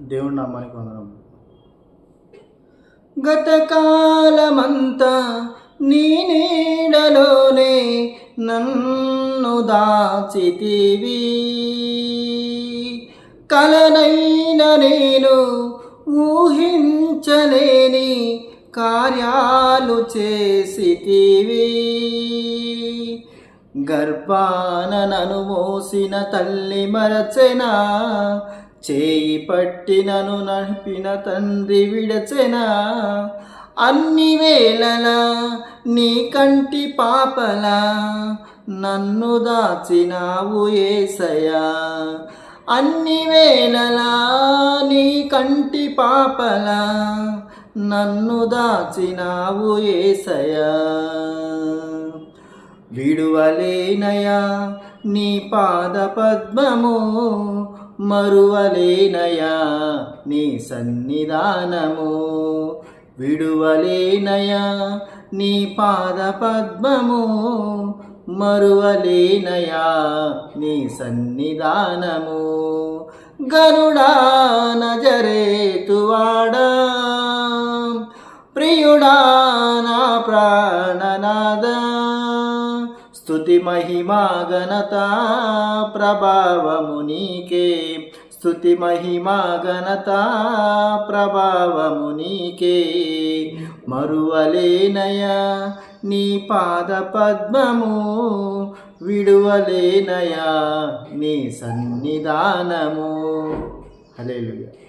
దేవుని నామానికి వందనములు. గతకాలమంతా నీ నీడలోనే నన్ను దాచితివి, కలనైన నేను ఊహించలేని కార్యాలు చేసితివి. గర్భాన నన్ను మోసిన తల్లి మరచెనా, చేయి పట్టి నన్ను నడిపిన తండ్రి విడచెనా. అన్ని వేళలా నీ కంటి పాపలా నన్ను దాచినావు యేసయ్యా. అన్ని వేళలా నీ కంటి పాపలా నన్ను దాచినావు యేసయ్యా. విడువలేనయా నీ పాద పద్మము, మరువలేనయా నీ సన్నిధానము. విడువలేనయా నీ పాద పద్మము, మరువలేనయా నీ సన్నిధానము. గరుడా నజరేతువాడా, ప్రియుడా నా ప్రాణనాదా, స్తుతి మహిమా ఘనత ప్రభావము నీకే. స్తుతి మహిమా ఘనత ప్రభావము నీకే. మరువలేనయా నీ పాద పద్మము, విడువలేనయా నీ సన్నిధానము. హల్లెలూయా.